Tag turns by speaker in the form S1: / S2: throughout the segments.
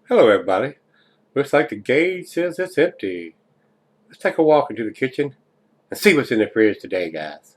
S1: Hello, everybody. Looks like the gauge says it's empty. Let's take a walk into the kitchen and see what's in the fridge today, guys.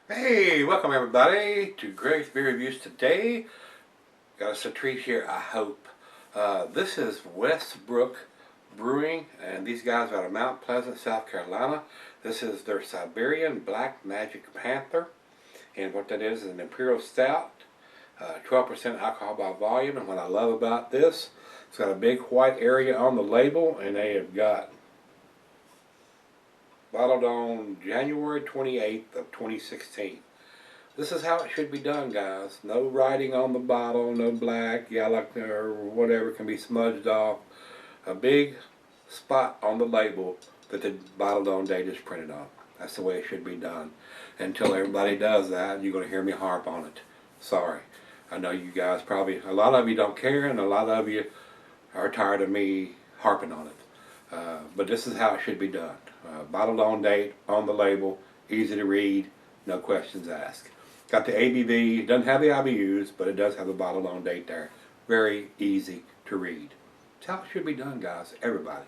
S1: Hey, welcome everybody to Gregsbeerreviews today. Got us a treat here, I hope. This is Westbrook Brewing, and these guys are out of Mount Pleasant, South Carolina. This is their Siberian Black Magic Panther, and what that is an Imperial Stout, 12% alcohol by volume. And what I love about this, it's got a big white area on the label, and they have got bottled on January 28th of 2016. This is how it should be done, guys. No writing on the bottle, no black, yellow, or whatever can be smudged off. A big spot on the label that the bottled on date is printed on. That's the way it should be done. Until everybody does that, you're going to hear me harp on it. Sorry. I know you guys probably, a lot of you don't care, and a lot of you are tired of me harping on it. But this is how it should be done. Bottled on date, on the label, easy to read, no questions asked. Got the ABV, doesn't have the IBUs, but it does have the bottled on date there. Very easy to read. It's how it should be done, guys, everybody.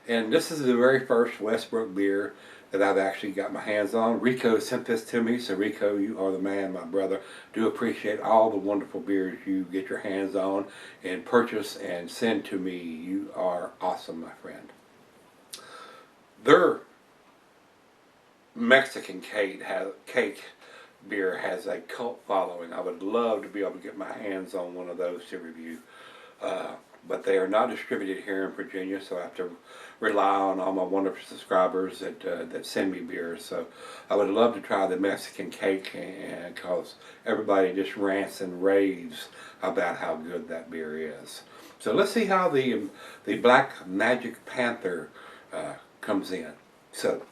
S1: And this is the very first Westbrook beer that I've actually got my hands on. Rico sent this to me, so Rico, you are the man, my brother. Do appreciate all the wonderful beers you get your hands on and purchase and send to me. You are awesome, my friend. Their Mexican cake beer has a cult following. I would love to be able to get my hands on one of those to review. But they are not distributed here in Virginia, so I have to rely on all my wonderful subscribers that send me beers. So I would love to try the Mexican cake, and because everybody just rants and raves about how good that beer is. So let's see how the Black Magic Panther comes in. So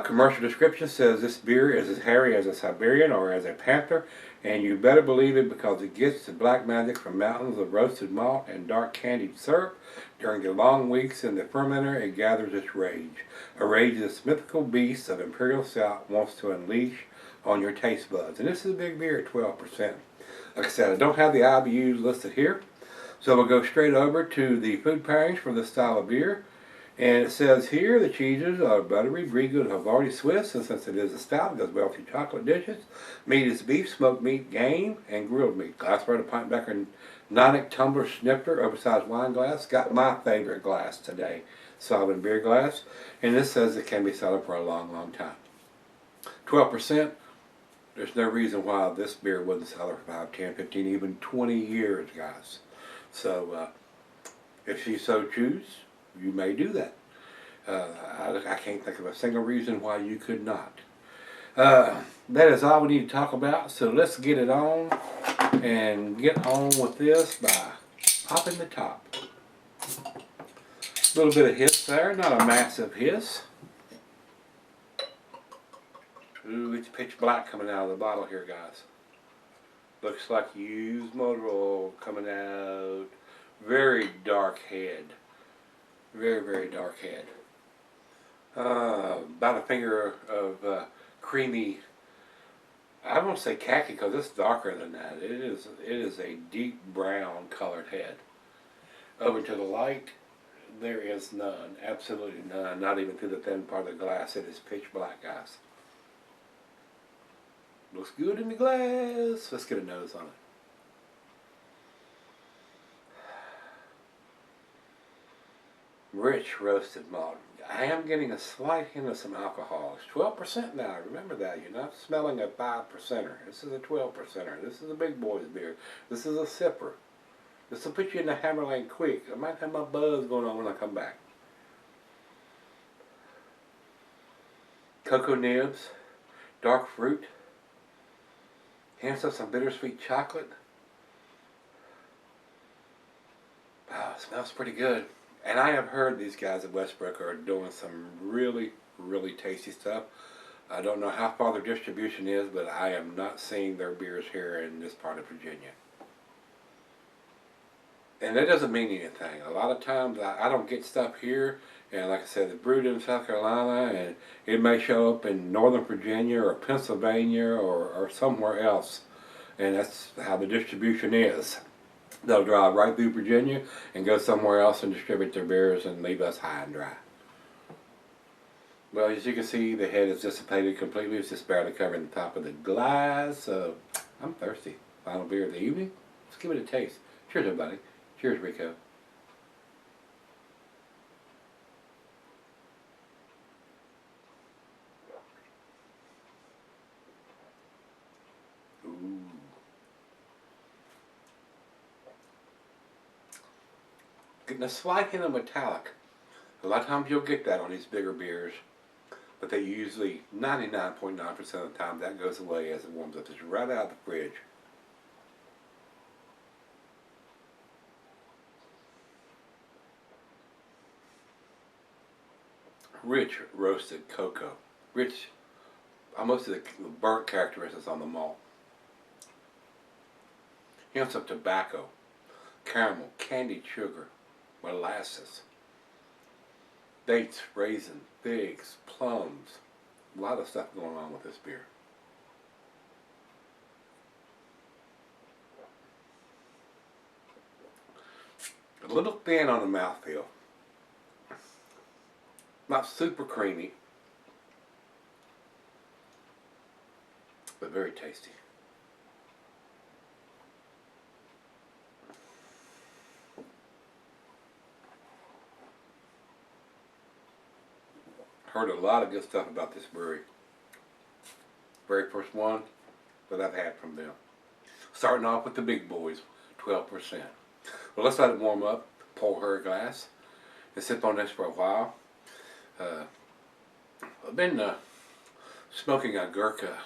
S1: commercial description says this beer is as hairy as a Siberian or as a panther, and you better believe it because it gets the black magic from mountains of roasted malt and dark candied syrup. During the long weeks in the fermenter, it gathers its rage. A rage this mythical beast of Imperial Stout wants to unleash on your taste buds. And this is a big beer at 12%. Like I said, I don't have the IBUs listed here, so we'll go straight over to the food pairings for this style of beer. And it says here the cheeses are buttery, brie good Havarti Swiss, and since it is a stout, it goes well to chocolate dishes. Meat is beef, smoked meat, game, and grilled meat. Glassware, a pint backer, Nonic tumbler snifter, oversized wine glass. Got my favorite glass today, solid beer glass. And this says it can be solid for a long, long time. 12%. There's no reason why this beer wouldn't sell for 5, 10, 15, even 20 years, guys. So, if you so choose, you may do that. I can't think of a single reason why you could not. That is all we need to talk about, so let's get it on and get on with this by popping the top. A little bit of hiss there, not a massive hiss. Ooh, it's pitch black coming out of the bottle here, guys. Looks like used motor oil coming out. Very dark head. Very, very dark head. About a finger of creamy, I won't say khaki because it's darker than that. It is a deep brown colored head. Over to the light, there is none. Absolutely none. Not even through the thin part of the glass. It is pitch black, guys. Looks good in the glass. Let's get a nose on it. Rich roasted malt. I am getting a slight hint of some alcohol. It's 12% now. Remember that. You're not smelling a 5%er. This is a 12%er. This is a big boy's beer. This is a sipper. This will put you in the Hammerlane quick. I might have my buzz going on when I come back. Cocoa nibs, dark fruit, hints of some bittersweet chocolate. Wow, it smells pretty good. And I have heard these guys at Westbrook are doing some really, really tasty stuff. I don't know how far their distribution is, but I am not seeing their beers here in this part of Virginia. And that doesn't mean anything. A lot of times I don't get stuff here, and like I said, it's brewed in South Carolina, and it may show up in Northern Virginia or Pennsylvania or somewhere else. And that's how the distribution is. They'll drive right through Virginia and go somewhere else and distribute their beers and leave us high and dry. Well, as you can see, the head is dissipated completely. It's just barely covering the top of the glass. So I'm thirsty. Final beer of the evening. Let's give it a taste. Cheers, everybody. Cheers, Rico. Ooh. Getting a slight hint of metallic. A lot of times you'll get that on these bigger beers, but they usually, 99.9% of the time, that goes away as it warms up. It's right out of the fridge. Rich roasted cocoa. Rich, almost the burnt characteristics on the malt. Hints of tobacco, caramel, candied sugar, molasses, dates, raisins, figs, plums. A lot of stuff going on with this beer. A little thin on the mouthfeel. Not super creamy, but very tasty. Heard a lot of good stuff about this brewery. Very first one that I've had from them. Starting off with the big boys, 12%. Well, let's let it warm up. Pour her a glass and sip on this for a while. I've been smoking a Gurkha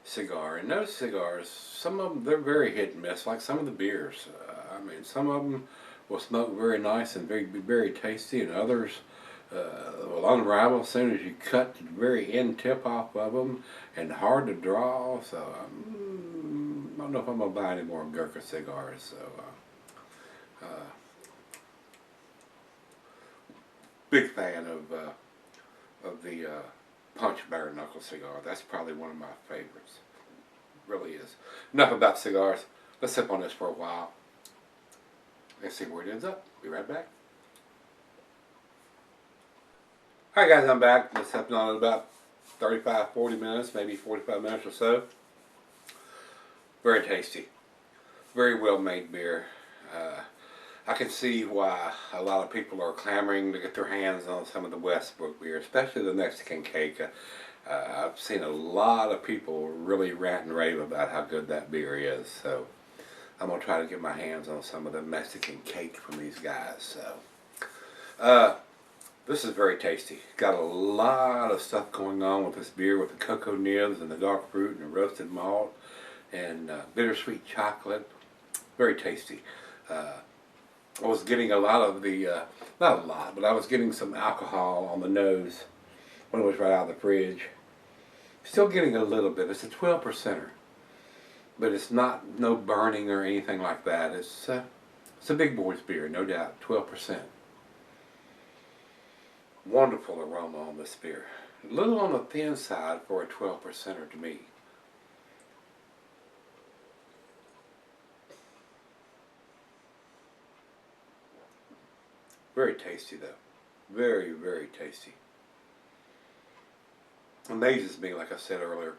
S1: cigar, and those cigars, some of them, they're very hit and miss, like some of the beers. I mean, some of them will smoke very nice and very tasty, and others will unravel as soon as you cut the very end tip off of them, and hard to draw. So I don't know if I'm gonna buy any more Gurkha cigars. So big fan of the Punch Bare Knuckle cigar. That's probably one of my favorites. Really is. Enough about cigars. Let's sip on this for a while and see where it ends up. Be right back. Alright guys, I'm back. Been sipping on it about 35, 40 minutes, maybe 45 minutes or so. Very tasty. Very well made beer. I can see why a lot of people are clamoring to get their hands on some of the Westbrook beer, especially the Mexican cake. I've seen a lot of people really rant and rave about how good that beer is. So I'm going to try to get my hands on some of the Mexican cake from these guys. So this is very tasty. Got a lot of stuff going on with this beer, with the cocoa nibs and the dark fruit and the roasted malt and bittersweet chocolate. Very tasty. I was getting a lot of the, not a lot, but I was getting some alcohol on the nose when it was right out of the fridge. Still getting a little bit. It's a 12%er, but it's not no burning or anything like that. It's a big boy's beer, no doubt. 12%. Wonderful aroma on this beer. A little on the thin side for a 12%er to me. Very tasty though. Very, very tasty. Amazes me, like I said earlier,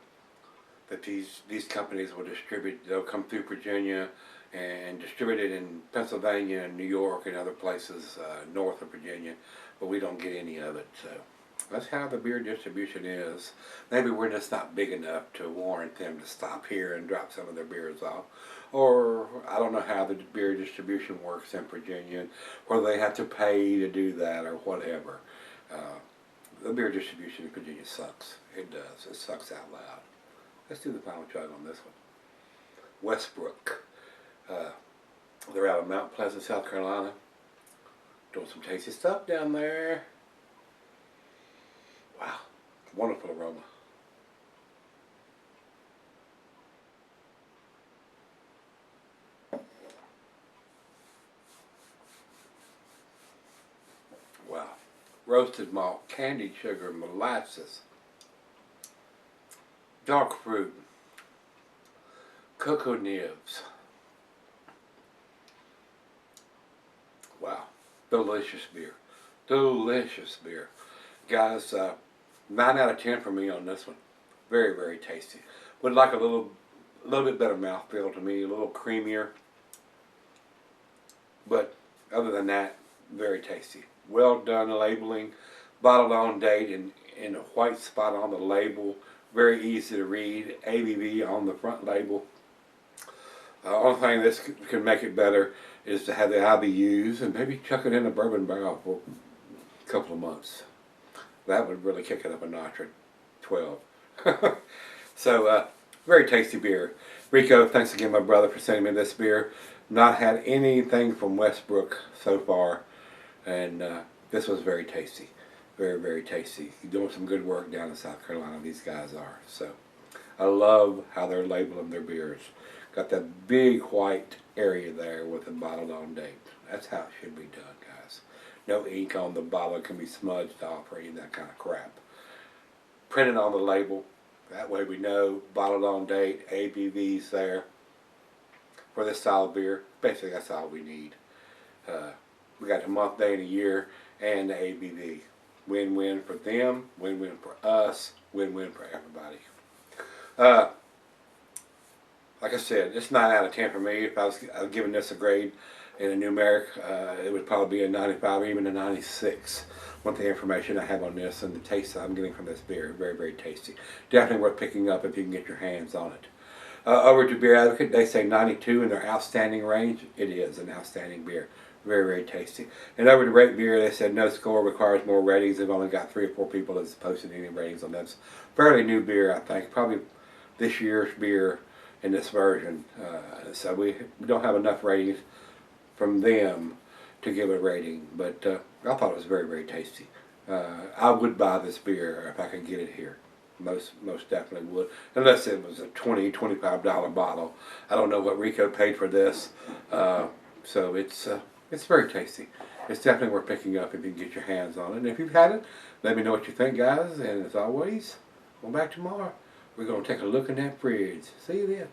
S1: that these companies will distribute, they'll come through Virginia and distributed in Pennsylvania and New York and other places north of Virginia, but we don't get any of it. So that's how the beer distribution is. Maybe we're just not big enough to warrant them to stop here and drop some of their beers off. Or I don't know how the beer distribution works in Virginia, whether they have to pay to do that or whatever. The beer distribution in Virginia sucks. It does. It sucks out loud. Let's do the final chug on this one. Westbrook. They're out of Mount Pleasant, South Carolina. Doing some tasty stuff down there. Wow. Wonderful aroma. Wow. Roasted malt, candied sugar, molasses, dark fruit, cocoa nibs. Wow. Delicious beer. Delicious beer. Guys, 9 out of 10 for me on this one. Very, very tasty. Would like a little bit better mouthfeel to me, a little creamier. But other than that, very tasty. Well done labeling. Bottled on date in a white spot on the label. Very easy to read. ABV on the front label. Only thing this can make it better is to have the IBUs and maybe chuck it in a bourbon barrel for a couple of months. That would really kick it up a notch at 12. So, very tasty beer. Rico, thanks again, my brother, for sending me this beer. Not had anything from Westbrook so far, and this was very tasty. Very, very tasty. You're doing some good work down in South Carolina, these guys are. So, I love how they're labeling their beers. Got that big white area there with the bottled on date. That's how it should be done, guys. No ink on the bottle can be smudged off or any of that kind of crap. Printed on the label. That way we know bottled on date, ABVs there for this style of beer. Basically, that's all we need. We got the month, day, and a year, and the ABV. Win-win for them, win-win for us, win-win for everybody. Like I said, it's 9 out of 10 for me. If I was giving this a grade in a numeric, it would probably be a 95 or even a 96. With the information I have on this and the taste that I'm getting from this beer. Very, very tasty. Definitely worth picking up if you can get your hands on it. Over to Beer Advocate, they say 92 in their outstanding range. It is an outstanding beer. Very, very tasty. And over to Rate Beer, they said no score requires more ratings. They've only got 3 or 4 people that's posted any ratings on this. Fairly new beer, I think. Probably this year's beer in this version. So we don't have enough ratings from them to give a rating, but I thought it was very, very tasty. I would buy this beer if I could get it here. Most definitely would, unless it was a $20, $25 bottle. I don't know what Rico paid for this, so it's very tasty. It's definitely worth picking up if you can get your hands on it. And if you've had it, let me know what you think, guys. And as always, we'll be back tomorrow. We're going to take a look in that fridge. See you then.